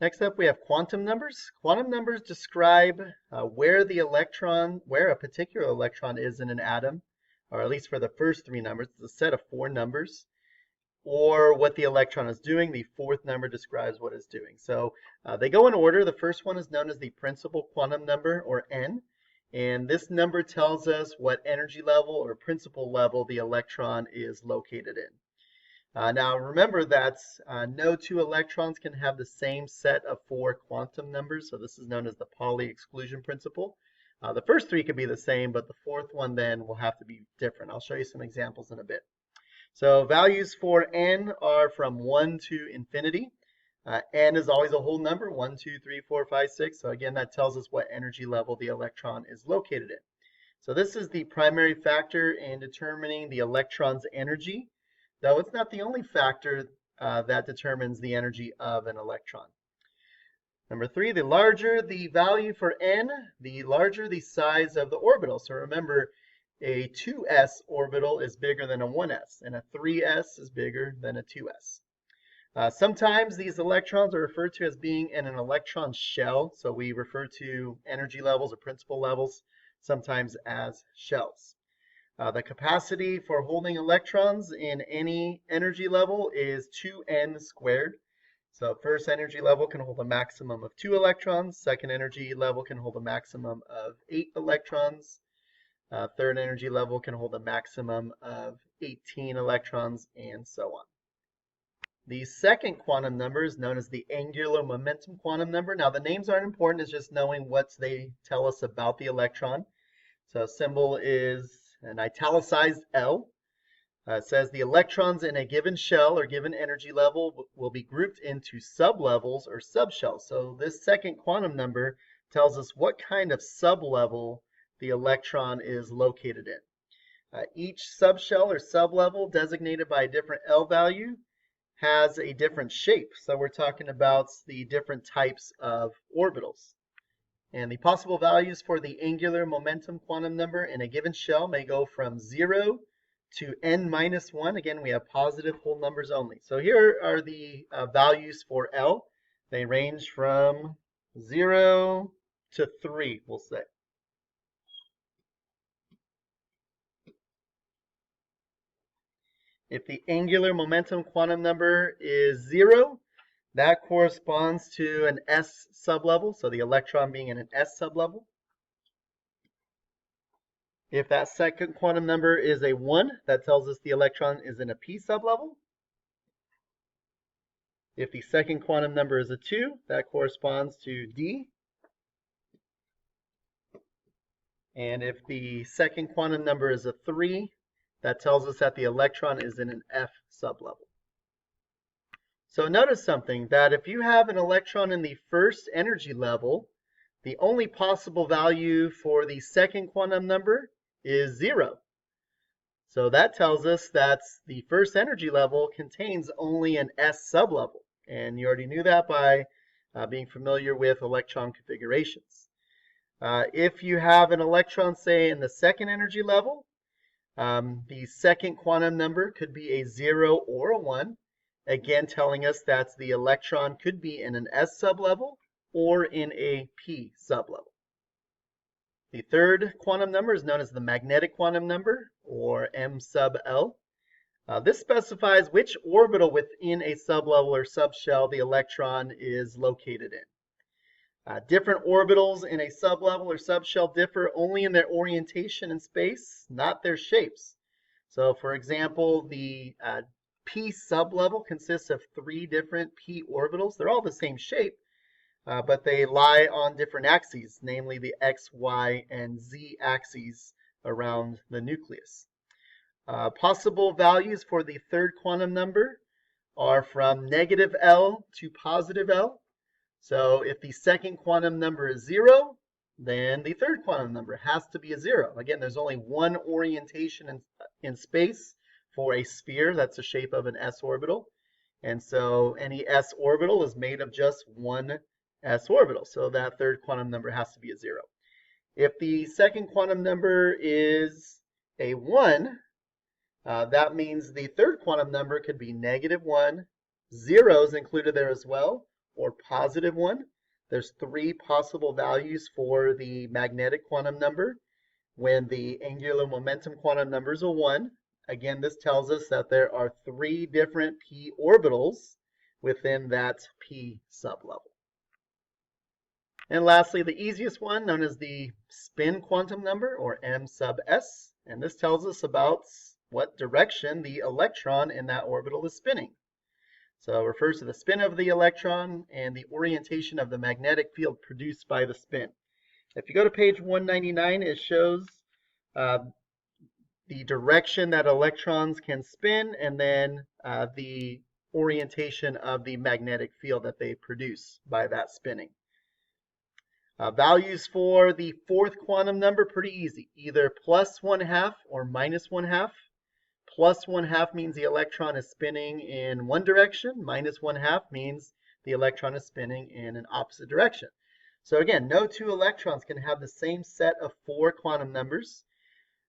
Next up, we have quantum numbers. Quantum numbers describe where a particular electron is in an atom, or at least for the first three numbers. It's a set of four numbers, or what the electron is doing. The fourth number describes what it's doing. So they go in order. The first one is known as the principal quantum number, or n, and this number tells us what energy level or principal level the electron is located in. Now remember that no two electrons can have the same set of four quantum numbers, so this is known as the Pauli exclusion principle. The first three could be the same, but the fourth one then will have to be different. I'll show you some examples in a bit. So values for n are from 1 to infinity. N is always a whole number, 1, 2, 3, 4, 5, 6. So again, that tells us what energy level the electron is located in. So this is the primary factor in determining the electron's energy, though it's not the only factor that determines the energy of an electron. Number three, the larger the value for n, the larger the size of the orbital. So remember, a 2s orbital is bigger than a 1s, and a 3s is bigger than a 2s. Sometimes these electrons are referred to as being in an electron shell, so we refer to energy levels or principal levels sometimes as shells. The capacity for holding electrons in any energy level is 2n squared. So first energy level can hold a maximum of 2 electrons. Second energy level can hold a maximum of 8 electrons. Third energy level can hold a maximum of 18 electrons, and so on. The second quantum number is known as the angular momentum quantum number. Now the names aren't important, it's just knowing what they tell us about the electron. So symbol is an italicized L. It says the electrons in a given shell or given energy level will be grouped into sublevels or subshells. So this second quantum number tells us what kind of sublevel the electron is located in. Each subshell or sublevel designated by a different L value has a different shape. So we're talking about the different types of orbitals. And the possible values for the angular momentum quantum number in a given shell may go from 0 to n minus 1. Again, we have positive whole numbers only. So here are the values for L. They range from 0 to 3, we'll say. If the angular momentum quantum number is 0, that corresponds to an s sublevel, so the electron being in an s sublevel. If that second quantum number is a 1, that tells us the electron is in a p sublevel. If the second quantum number is a 2, that corresponds to d. And if the second quantum number is a 3, that tells us that the electron is in an f sublevel. So notice something, that if you have an electron in the first energy level, the only possible value for the second quantum number is 0. So that tells us that the first energy level contains only an s sublevel. And you already knew that by being familiar with electron configurations. If you have an electron, say, in the second energy level, the second quantum number could be a 0 or a 1, again telling us that the electron could be in an s sublevel or in a p sublevel. The third quantum number is known as the magnetic quantum number, or m sub L. This specifies which orbital within a sublevel or subshell the electron is located in. Different orbitals in a sublevel or subshell differ only in their orientation in space, not their shapes. So for example, the p sublevel consists of 3 different p orbitals. They're all the same shape, but they lie on different axes, namely the x, y, and z axes around the nucleus. Possible values for the third quantum number are from negative L to positive L. So if the second quantum number is 0, then the third quantum number has to be a 0. Again, there's only one orientation in space for a sphere that's the shape of an s orbital. And so any s orbital is made of just one s orbital. So that third quantum number has to be a 0. If the second quantum number is a 1, that means the third quantum number could be negative 1, zeros included there as well, or positive 1. There's 3 possible values for the magnetic quantum number when the angular momentum quantum number is a 1. Again, this tells us that there are 3 different p orbitals within that p sublevel. And lastly, the easiest one, known as the spin quantum number, or m sub s. And this tells us about what direction the electron in that orbital is spinning. So it refers to the spin of the electron and the orientation of the magnetic field produced by the spin. If you go to page 199, it shows the direction that electrons can spin and then the orientation of the magnetic field that they produce by that spinning. Values for the 4th quantum number, pretty easy. Either plus 1/2 or minus 1/2. Plus 1/2 means the electron is spinning in one direction. Minus 1/2 means the electron is spinning in an opposite direction. So again, no 2 electrons can have the same set of 4 quantum numbers.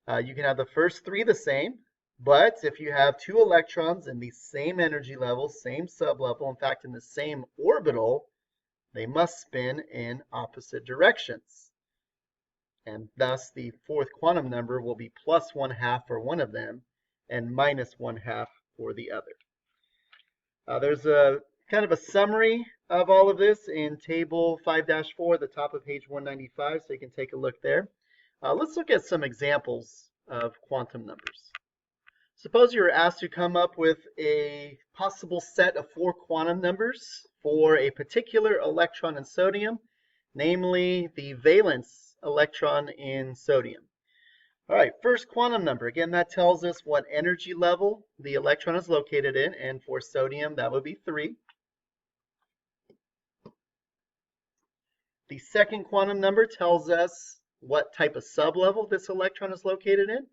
You can have the first 3 the same, but if you have 2 electrons in the same energy level, same sublevel, in fact in the same orbital, they must spin in opposite directions. And thus the 4th quantum number will be plus 1/2 for one of them and minus 1/2 for the other. There's a kind of a summary of all of this in table 5-4 at the top of page 195, so you can take a look there. Let's look at some examples of quantum numbers. Suppose you were asked to come up with a possible set of 4 quantum numbers for a particular electron in sodium, namely the valence electron in sodium. All right, first quantum number. Again, that tells us what energy level the electron is located in, and for sodium, that would be 3. The second quantum number tells us what type of sublevel this electron is located in.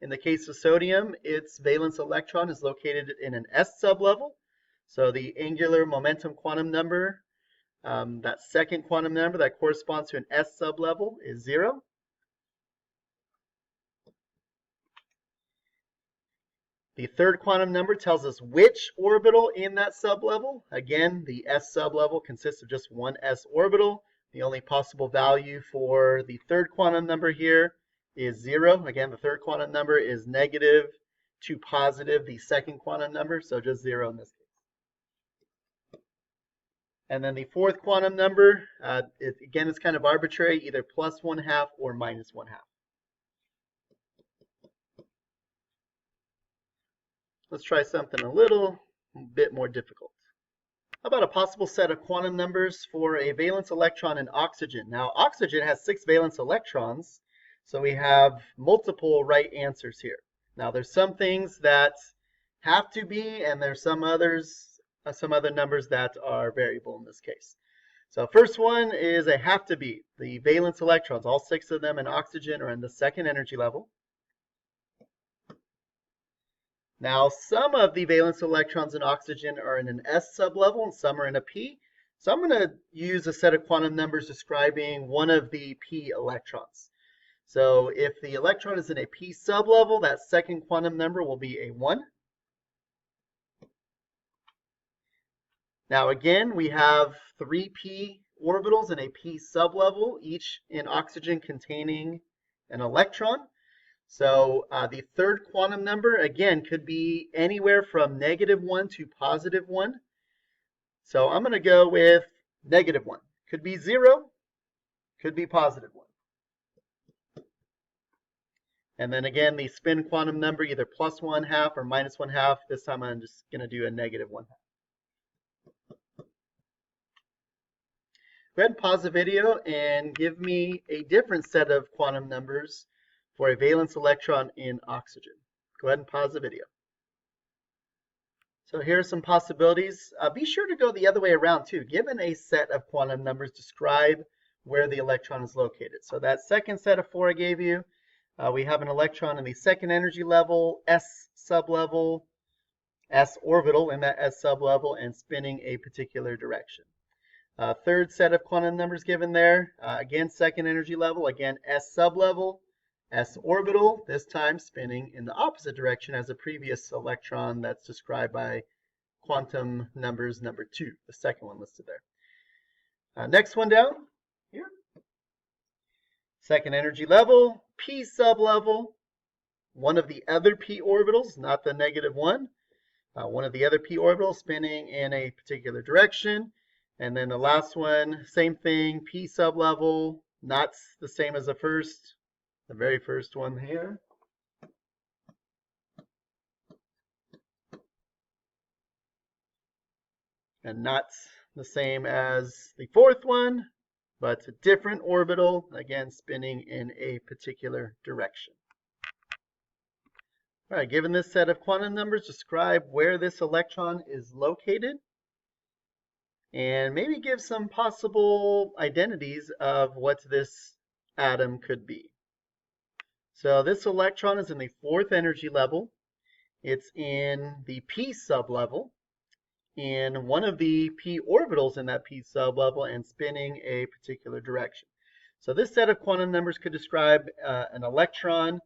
In the case of sodium, its valence electron is located in an s sublevel. So the angular momentum quantum number, that second quantum number that corresponds to an s sublevel, is 0. The third quantum number tells us which orbital in that sublevel. Again, the s sublevel consists of just one s orbital. The only possible value for the third quantum number here is 0. Again, the third quantum number is negative to positive, the second quantum number, so just 0 in this case. And then the fourth quantum number, again, it's kind of arbitrary, either plus 1/2 or minus 1/2. Let's try something a little bit more difficult. How about a possible set of quantum numbers for a valence electron in oxygen? Now, oxygen has 6 valence electrons, so we have multiple right answers here. Now, there's some things that have to be, and there's some other numbers that are variable in this case. So first one is a have to be. The valence electrons, all 6 of them in oxygen, are in the second energy level. Now, some of the valence electrons in oxygen are in an s sublevel and some are in a p. So I'm going to use a set of quantum numbers describing one of the p electrons. So if the electron is in a p sublevel, that second quantum number will be a 1. Now again, we have 3 p orbitals in a p sublevel, each in oxygen containing an electron. So the third quantum number, again, could be anywhere from -1 to +1. So I'm going to go with -1. Could be 0, could be +1. And then again, the spin quantum number, either plus 1/2 or minus 1/2. This time I'm just going to do a -1/2. Go ahead and pause the video and give me a different set of quantum numbers for a valence electron in oxygen. Go ahead and pause the video. So here are some possibilities. Be sure to go the other way around too. Given a set of quantum numbers, describe where the electron is located. So that second set of 4 I gave you, we have an electron in the second energy level, s sublevel, s orbital in that s sublevel, and spinning a particular direction. Third set of quantum numbers given there, again, second energy level, again, s sublevel, s orbital, this time spinning in the opposite direction as the previous electron that's described by quantum numbers number 2, the second one listed there. Next one down here. Second energy level, p sublevel. One of the other p orbitals, not the -1. One of the other p orbitals spinning in a particular direction. And then the last one, same thing, p sublevel, not the same as the very first one here. And not the same as the fourth one, but a different orbital, again spinning in a particular direction. All right, given this set of quantum numbers, describe where this electron is located, and maybe give some possible identities of what this atom could be. So this electron is in the fourth energy level. It's in the p sublevel, in one of the p orbitals in that p sublevel, and spinning a particular direction. So this set of quantum numbers could describe an electron,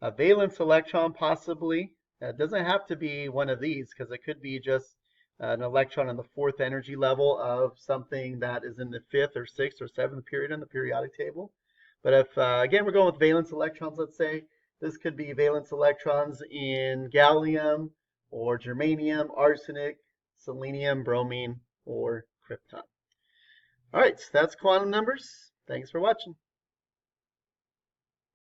a valence electron possibly. It doesn't have to be one of these, because it could be just an electron in the fourth energy level of something that is in the fifth or sixth or seventh period on the periodic table. But if, again, we're going with valence electrons, let's say, this could be valence electrons in gallium or germanium, arsenic, selenium, bromine, or krypton. All right, so that's quantum numbers. Thanks for watching.